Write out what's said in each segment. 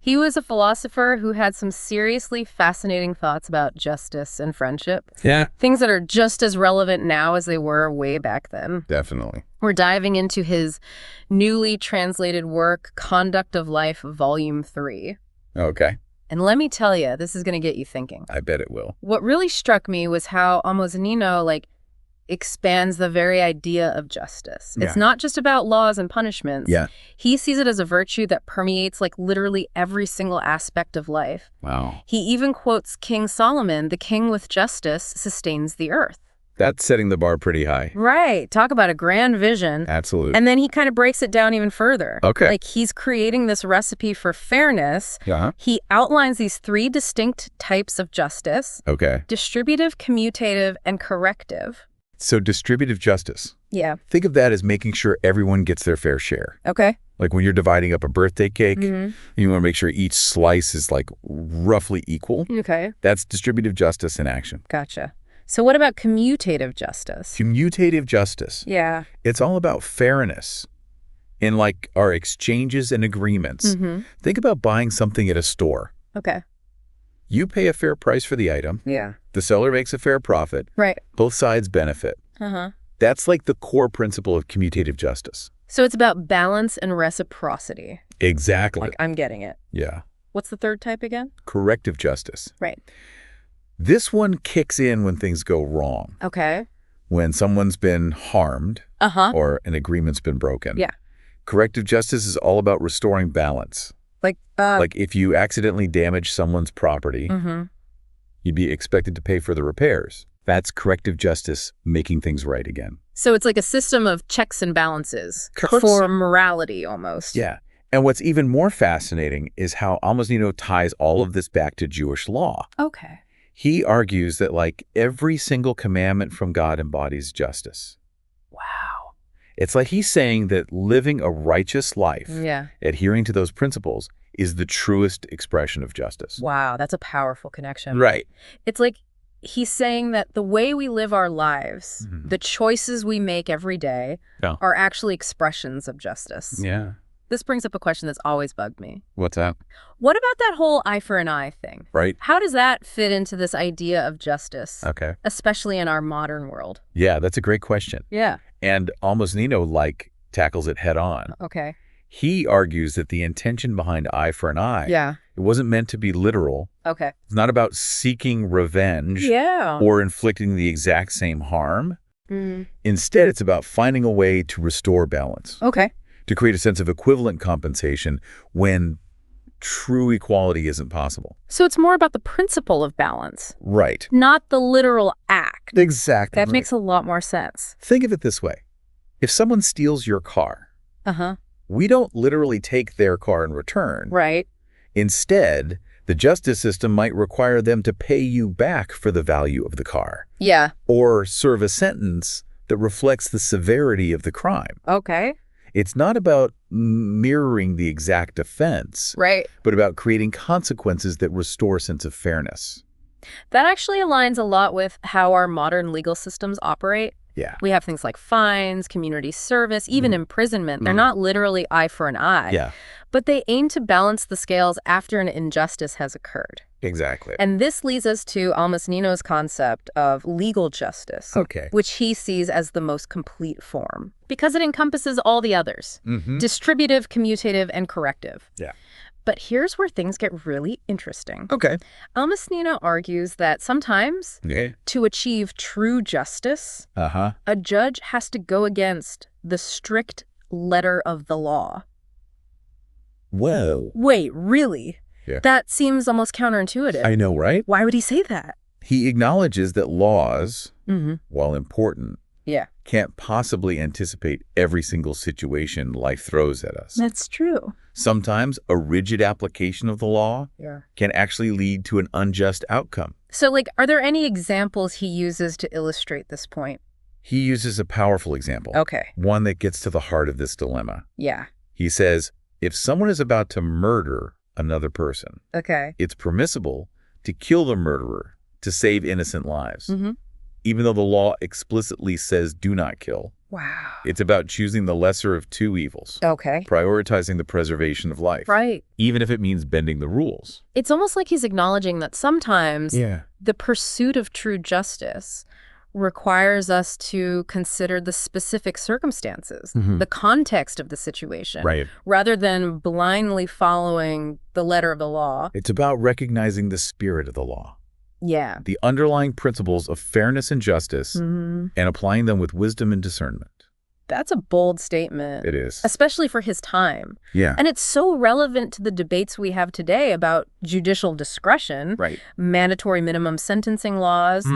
He was a philosopher who had some seriously fascinating thoughts about justice and friendship. Yeah. Things that are just as relevant now as they were way back then. Definitely. We're diving into his newly translated work, Conduct of Life, Volume 3. Okay. And let me tell you, this is going to get you thinking. I bet it will. What really struck me was how Almosnino, expands the very idea of justice. It's not just about laws and punishments. Yeah. He sees it as a virtue that permeates literally every single aspect of life. Wow. He even quotes King Solomon, "The king with justice sustains the earth." That's setting the bar pretty high. Right. Talk about a grand vision. Absolutely. And then he kind of breaks it down even further. Okay. He's creating this recipe for fairness. Yeah. He outlines these 3 distinct types of justice: Okay. distributive, commutative, and corrective. So distributive justice. Yeah. Think of that as making sure everyone gets their fair share. Okay. Like when you're dividing up a birthday cake, Mm-hmm. you want to make sure each slice is roughly equal. Okay. That's distributive justice in action. Gotcha. So what about commutative justice? Commutative justice. Yeah. It's all about fairness in our exchanges and agreements. Mm-hmm. Think about buying something at a store. Okay. You pay a fair price for the item. Yeah. The seller makes a fair profit. Right. Both sides benefit. Uh-huh. That's the core principle of commutative justice. So it's about balance and reciprocity. Exactly. I'm getting it. Yeah. What's the 3rd type again? Corrective justice. Right. This one kicks in when things go wrong. Okay. When someone's been harmed Uh-huh. or an agreement's been broken. Yeah. Corrective justice is all about restoring balance. If you accidentally damage someone's property, Mm-hmm. you'd be expected to pay for the repairs. That's corrective justice making things right again. So it's like a system of checks and balances Checks. for morality almost. Yeah. And what's even more fascinating is how Almosnino ties all of this back to Jewish law. Okay. He argues that every single commandment from God embodies justice. Wow. It's he's saying that living a righteous life, Yeah. adhering to those principles, is the truest expression of justice. Wow, that's a powerful connection. Right. It's he's saying that the way we live our lives, Mhm. the choices we make every day, Yeah. are actually expressions of justice. Yeah. This brings up a question that's always bugged me. What's that? What about that whole eye for an eye thing? Right. How does that fit into this idea of justice, Okay. especially in our modern world? Yeah, that's a great question. Yeah. And Almosnino tackles it head on. Okay. He argues that the intention behind eye for an eye, Yeah. it wasn't meant to be literal. Okay. It's not about seeking revenge Yeah. or inflicting the exact same harm. Mm. Instead, it's about finding a way to restore balance, Okay. to create a sense of equivalent compensation when true equality isn't possible. So it's more about the principle of balance, Right. not the literal act. Exactly. That makes a lot more sense. Think of it this way. If someone steals your car, Uh-huh. we don't literally take their car in return. Right. Instead, the justice system might require them to pay you back for the value of the car, Yeah. or serve a sentence that reflects the severity of the crime. Okay. It's not about mirroring the exact offense, Right. but about creating consequences that restore a sense of fairness. That actually aligns a lot with how our modern legal systems operate. Yeah. We have things like fines, community service, even imprisonment. They're not literally eye for an eye. Yeah, But they aim to balance the scales after an injustice has occurred. exactly. And this leads us to Almosnino's concept of legal justice, Okay. which he sees as the most complete form, because it encompasses all the others: Mm-hmm. distributive, commutative, and corrective. Yeah. But here's where things get really interesting. Okay. Almosnino argues that sometimes, Yeah. to achieve true justice, Uh-huh. a judge has to go against the strict letter of the law. Whoa. Wait, really? Yeah. That seems almost counterintuitive. I know, right? Why would he say that? He acknowledges that laws, Mm-hmm. while important, Yeah. can't possibly anticipate every single situation life throws at us. That's true. Sometimes a rigid application of the law Yeah. can actually lead to an unjust outcome. So, are there any examples he uses to illustrate this point? He uses a powerful example, Okay. one that gets to the heart of this dilemma. Yeah. He says, if someone is about to murder another person, Okay. it's permissible to kill the murderer to save innocent lives. Mm-hmm. Even though the law explicitly says do not kill, Wow. It's about choosing the lesser of two evils. Okay. Prioritizing the preservation of life. Right. Even if it means bending the rules. It's almost like he's acknowledging that sometimes the pursuit of true justice requires us to consider the specific circumstances, the context of the situation, rather than blindly following the letter of the law. It's about recognizing the spirit of the law. Yeah. The underlying principles of fairness and justice, and applying them with wisdom and discernment. That's a bold statement. It is. Especially for his time. Yeah. And it's so relevant to the debates we have today about judicial discretion, mandatory minimum sentencing laws,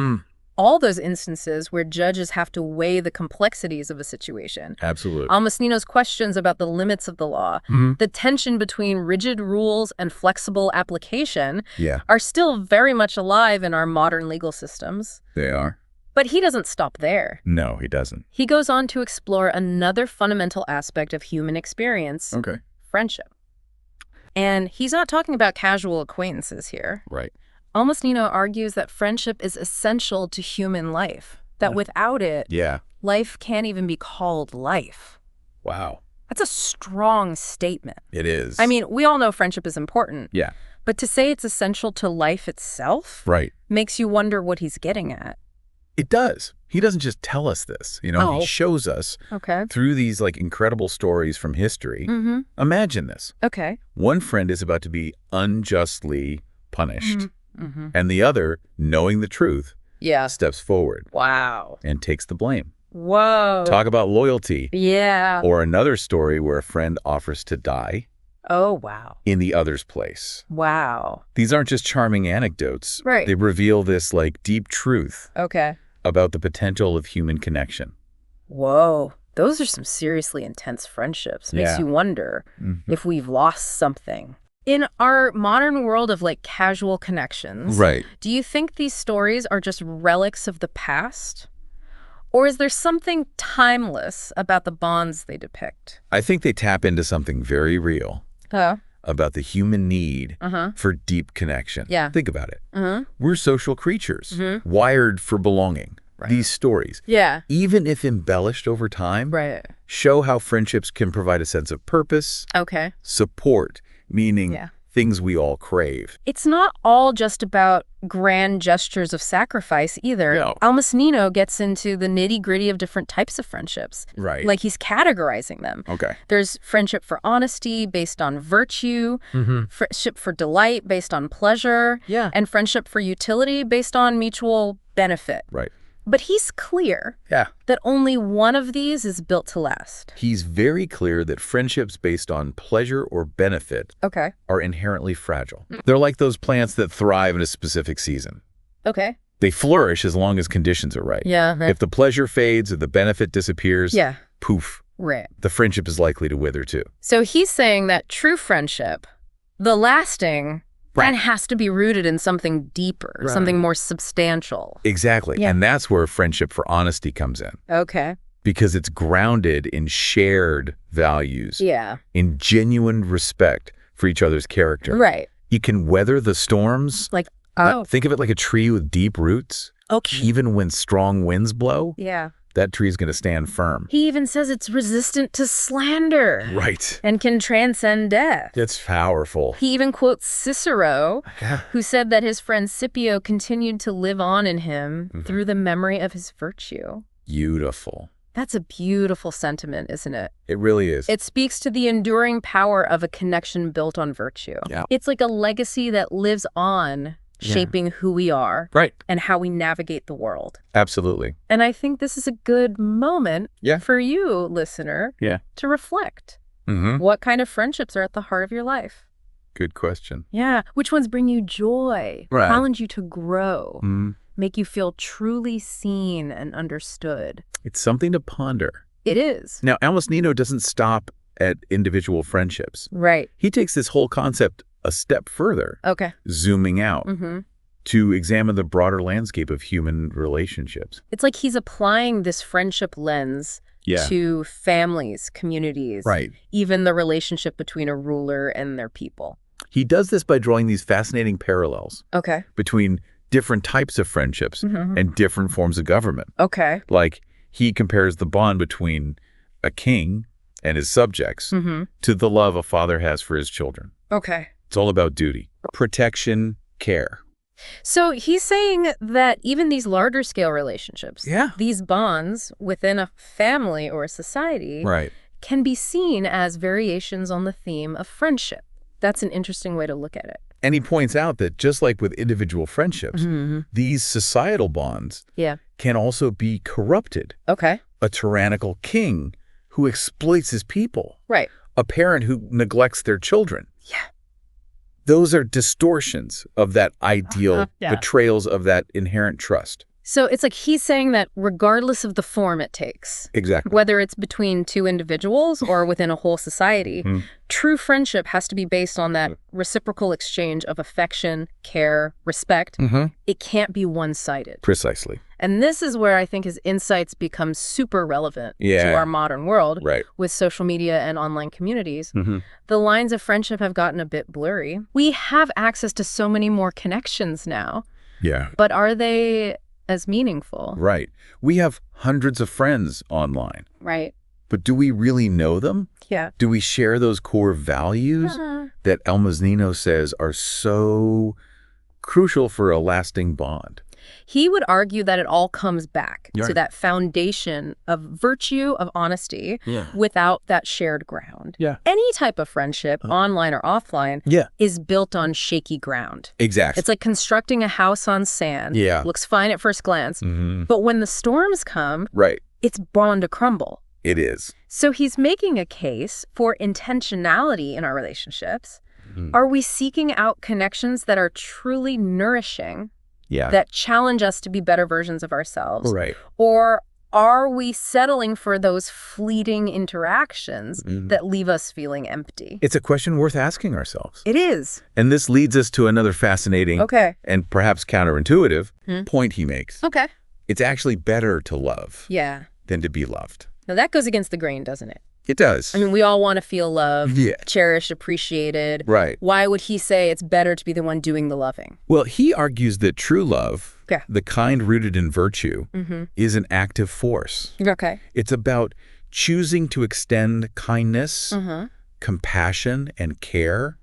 all those instances where judges have to weigh the complexities of a situation. Absolutely. Almosnino's questions about the limits of the law, the tension between rigid rules and flexible application are still very much alive in our modern legal systems. They are. But he doesn't stop there. No, he doesn't. He goes on to explore another fundamental aspect of human experience, friendship. And he's not talking about casual acquaintances here. Right. Almosnino argues that friendship is essential to human life, that without it, life can't even be called life. Wow. That's a strong statement. It is. I mean, we all know friendship is important. Yeah. But to say it's essential to life itself makes you wonder what he's getting at. It does. He doesn't just tell us this. You know, he shows us through these like incredible stories from history. Imagine this. One friend is about to be unjustly punished. And the other, knowing the truth, steps forward. Wow. And takes the blame. Whoa. Talk about loyalty. Yeah. Or another story where a friend offers to die. Oh, wow. In the other's place. Wow. These aren't just charming anecdotes. Right. They reveal this like deep truth. About the potential of human connection. Whoa. Those are some seriously intense friendships. Makes you wonder if we've lost something. In our modern world of like casual connections, do you think these stories are just relics of the past? Or is there something timeless about the bonds they depict? I think they tap into something very real about the human need for deep connection. Think about it. We're social creatures, wired for belonging. These stories, even if embellished over time, show how friendships can provide a sense of purpose, support, meaning things we all crave. It's not all just about grand gestures of sacrifice either. No. Almosnino gets into the nitty-gritty of different types of friendships. Like he's categorizing them. There's friendship for honesty based on virtue, friendship for delight based on pleasure, and friendship for utility based on mutual benefit. But he's clear that only one of these is built to last. He's very clear that friendships based on pleasure or benefit are inherently fragile. They're like those plants that thrive in a specific season. They flourish as long as conditions are right. If the pleasure fades or the benefit disappears, poof, the friendship is likely to wither too. So he's saying that true friendship, the lasting, and has to be rooted in something deeper, something more substantial. Exactly. And that's where friendship for honesty comes in. Because it's grounded in shared values. In genuine respect for each other's character. You can weather the storms. Like, think of it like a tree with deep roots. Even when strong winds blow. That tree is going to stand firm. He even says it's resistant to slander. And can transcend death. It's powerful. He even quotes Cicero, who said that his friend Scipio continued to live on in him through the memory of his virtue. Beautiful. That's a beautiful sentiment, isn't it? It really is. It speaks to the enduring power of a connection built on virtue. It's like a legacy that lives on, shaping who we are and how we navigate the world. Absolutely. And I think this is a good moment for you, listener, to reflect. What kind of friendships are at the heart of your life? Good question. Which ones bring you joy, challenge you to grow, make you feel truly seen and understood? It's something to ponder. It is. Now, Almosnino doesn't stop at individual friendships. He takes this whole concept a step further, zooming out to examine the broader landscape of human relationships. It's like he's applying this friendship lens to families, communities, even the relationship between a ruler and their people. He does this by drawing these fascinating parallels between different types of friendships and different forms of government. Okay. Like, He compares the bond between a king and his subjects to the love a father has for his children. Okay. It's all about duty, protection, care. So he's saying that even these larger scale relationships, these bonds within a family or a society, can be seen as variations on the theme of friendship. That's an interesting way to look at it. And he points out that just like with individual friendships, these societal bonds can also be corrupted. Okay. A tyrannical king who exploits his people. Right. A parent who neglects their children. Yeah. Those are distortions of that ideal, betrayals of that inherent trust. So it's like he's saying that regardless of the form it takes, whether it's between two individuals or within a whole society, true friendship has to be based on that reciprocal exchange of affection, care, respect. It can't be one-sided. Precisely. And this is where I think his insights become super relevant to our modern world with social media and online communities. The lines of friendship have gotten a bit blurry. We have access to so many more connections now. Yeah. But are they as meaningful? Right. We have hundreds of friends online. Right. But do we really know them? Yeah. Do we share those core values that Almosnino says are so crucial for a lasting bond? He would argue that it all comes back to that foundation of virtue, of honesty, without that shared ground. Any type of friendship, online or offline, is built on shaky ground. Exactly. It's like constructing a house on sand. Looks fine at first glance. But when the storms come, it's bound to crumble. It is. So he's making a case for intentionality in our relationships. Are we seeking out connections that are truly nourishing? That challenge us to be better versions of ourselves? Or are we settling for those fleeting interactions that leave us feeling empty? It's a question worth asking ourselves. It is. And this leads us to another fascinating and perhaps counterintuitive point he makes. It's actually better to love than to be loved. Now that goes against the grain, doesn't it? It does. I mean, we all want to feel loved, cherished, appreciated. Why would he say it's better to be the one doing the loving? Well, he argues that true love, the kind rooted in virtue, is an active force. It's about choosing to extend kindness, compassion, and care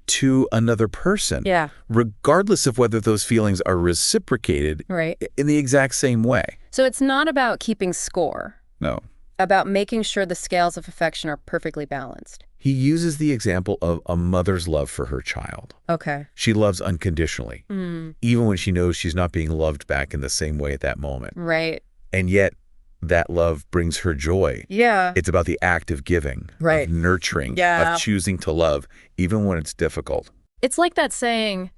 to another person, regardless of whether those feelings are reciprocated in the exact same way. So it's not about keeping score. No. About making sure the scales of affection are perfectly balanced. He uses the example of a mother's love for her child. She loves unconditionally, even when she knows she's not being loved back in the same way at that moment. And yet, that love brings her joy. It's about the act of giving, of nurturing, of choosing to love, even when it's difficult. It's like that saying,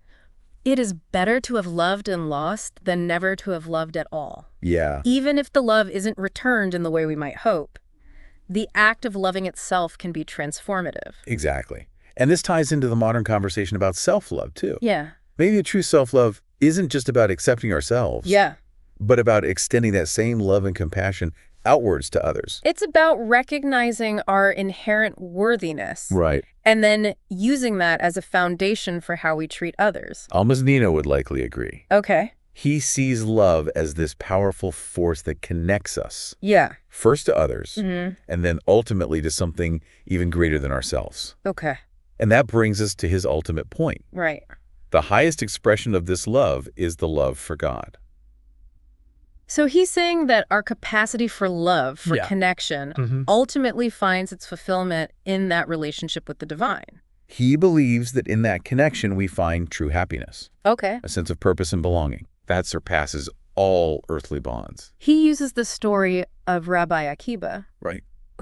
it is better to have loved and lost than never to have loved at all. Even if the love isn't returned in the way we might hope, the act of loving itself can be transformative. Exactly. And this ties into the modern conversation about self-love, too. Maybe a true self-love isn't just about accepting ourselves, but about extending that same love and compassion outwards to others. It's about recognizing our inherent worthiness. And then using that as a foundation for how we treat others. Almosnino would likely agree. He sees love as this powerful force that connects us. First to others, and then ultimately to something even greater than ourselves. And that brings us to his ultimate point. The highest expression of this love is the love for God. So he's saying that our capacity for love, for connection, ultimately finds its fulfillment in that relationship with the divine. He believes that in that connection we find true happiness. A sense of purpose and belonging. That surpasses all earthly bonds. He uses the story of Rabbi Akiba,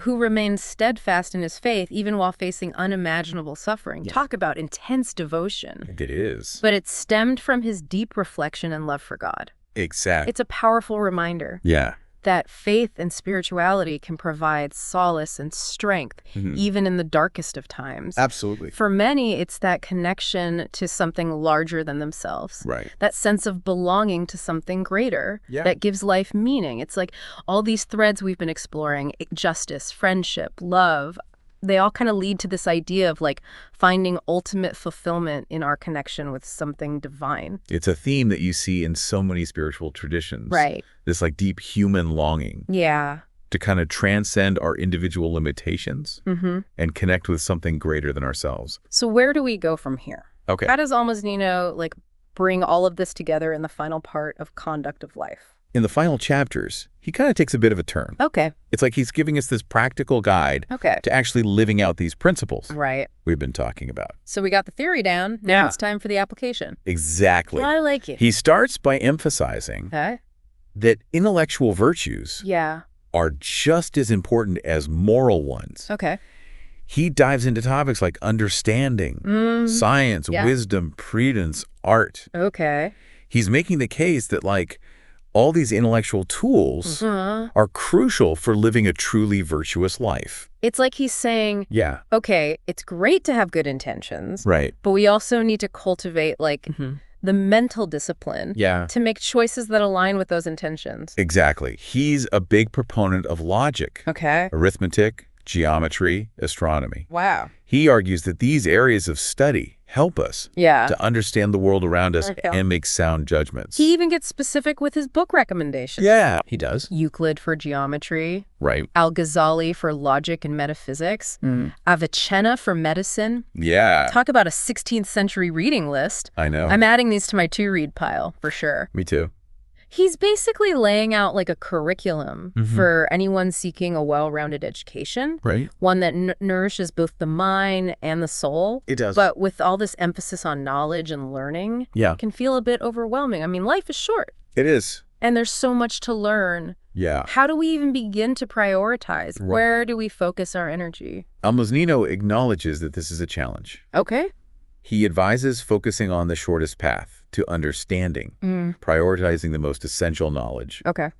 who remained steadfast in his faith even while facing unimaginable suffering. Talk about intense devotion. It is. But it stemmed from his deep reflection and love for God. Exactly. It's a powerful reminder that faith and spirituality can provide solace and strength, even in the darkest of times. Absolutely. For many, it's that connection to something larger than themselves. That sense of belonging to something greater that gives life meaning. It's like all these threads we've been exploring, justice, friendship, love, they all kind of lead to this idea of like finding ultimate fulfillment in our connection with something divine. It's a theme that you see in so many spiritual traditions. Right. This like deep human longing. Yeah. To kind of transcend our individual limitations and connect with something greater than ourselves. So where do we go from here? Okay. How does Almosnino like bring all of this together in the final part of Conduct of Life? In the final chapters, he kind of takes a bit of a turn. Okay. It's like he's giving us this practical guide to actually living out these principles we've been talking about. So we got the theory down. Now it's time for the application. Exactly. I like it. He starts by emphasizing that intellectual virtues are just as important as moral ones. Okay. He dives into topics like understanding, science, wisdom, prudence, art. Okay. He's making the case that like all these intellectual tools are crucial for living a truly virtuous life. It's like he's saying, okay, it's great to have good intentions, but we also need to cultivate like the mental discipline to make choices that align with those intentions. Exactly. He's a big proponent of logic, arithmetic, geometry, astronomy. Wow. He argues that these areas of study help us to understand the world around us and make sound judgments. He even gets specific with his book recommendations. Yeah, he does. Euclid for geometry. Right. Al-Ghazali for logic and metaphysics. Avicenna for medicine. Yeah. Talk about a 16th century reading list. I know. I'm adding these to my to-read pile for sure. Me too. He's basically laying out like a curriculum for anyone seeking a well-rounded education. Right. One that nourishes both the mind and the soul. It does. But with all this emphasis on knowledge and learning, it can feel a bit overwhelming. I mean, life is short. It is. And there's so much to learn. Yeah. How do we even begin to prioritize? Right. Where do we focus our energy? Almosnino acknowledges that this is a challenge. Okay. He advises focusing on the shortest path to understanding, prioritizing the most essential knowledge. Okay.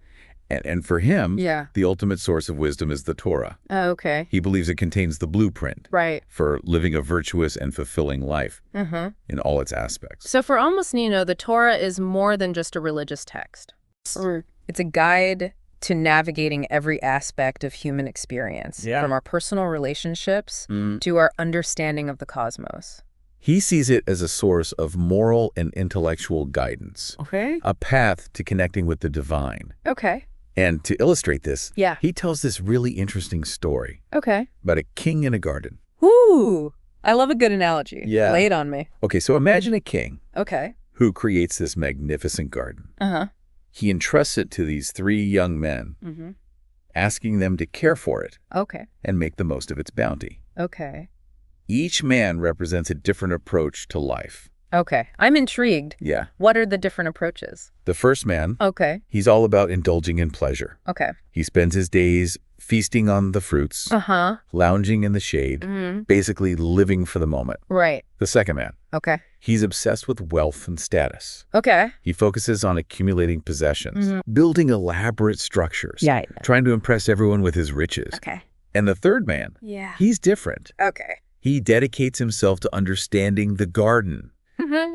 And for him, the ultimate source of wisdom is the Torah. Oh, okay. He believes it contains the blueprint for living a virtuous and fulfilling life in all its aspects. So for Almosnino, the Torah is more than just a religious text. It's a guide to navigating every aspect of human experience, from our personal relationships to our understanding of the cosmos. He sees it as a source of moral and intellectual guidance, a path to connecting with the divine. Okay. And to illustrate this, he tells this really interesting story about a king in a garden. Ooh, I love a good analogy. Yeah. Lay it on me. Okay, so imagine a king who creates this magnificent garden. He entrusts it to these three young men, asking them to care for it and make the most of its bounty. Each man represents a different approach to life. Okay. I'm intrigued. Yeah. What are the different approaches? The first man, he's all about indulging in pleasure. He spends his days feasting on the fruits, lounging in the shade, basically living for the moment. Right. The second man, he's obsessed with wealth and status. He focuses on accumulating possessions, building elaborate structures, trying to impress everyone with his riches. And the third man, he's different. He dedicates himself to understanding the garden,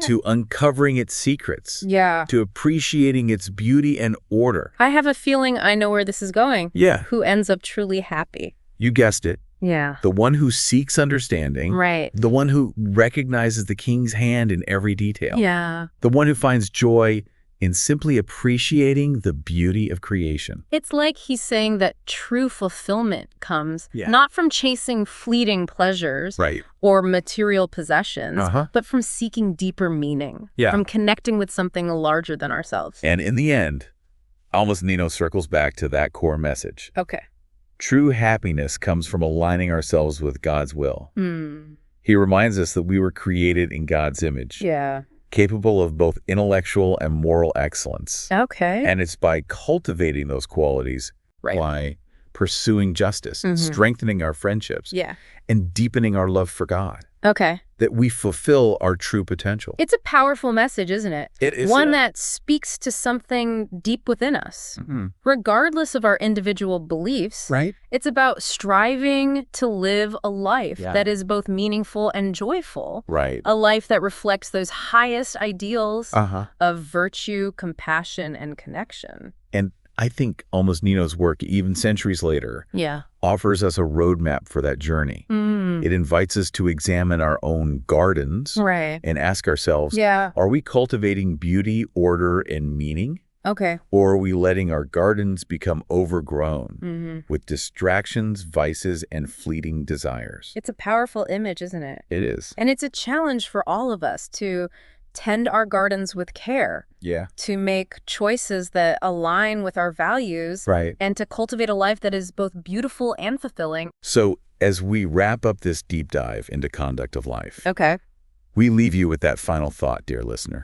to uncovering its secrets, to appreciating its beauty and order. I have a feeling I know where this is going. Yeah. Who ends up truly happy? You guessed it. Yeah. The one who seeks understanding. Right. The one who recognizes the king's hand in every detail. Yeah. The one who finds joy in simply appreciating the beauty of creation. It's like he's saying that true fulfillment comes not from chasing fleeting pleasures or material possessions, but from seeking deeper meaning, from connecting with something larger than ourselves. And in the end, Almosnino circles back to that core message. Okay. True happiness comes from aligning ourselves with God's will. He reminds us that we were created in God's image. Yeah. Capable of both intellectual and moral excellence. Okay. And it's by cultivating those qualities, by pursuing justice, strengthening our friendships, and deepening our love for God, that we fulfill our true potential. It's a powerful message, isn't it? It is. One that speaks to something deep within us. Regardless of our individual beliefs, it's about striving to live a life that is both meaningful and joyful. A life that reflects those highest ideals of virtue, compassion, and connection. And I think Almosnino's work, even centuries later, offers us a roadmap for that journey. It invites us to examine our own gardens and ask ourselves, are we cultivating beauty, order, and meaning? Okay. Or are we letting our gardens become overgrown with distractions, vices, and fleeting desires? It's a powerful image, isn't it? It is. And it's a challenge for all of us to tend our gardens with care. Yeah. To make choices that align with our values. Right. And to cultivate a life that is both beautiful and fulfilling. So as we wrap up this deep dive into conduct of life, okay, we leave you with that final thought, dear listener.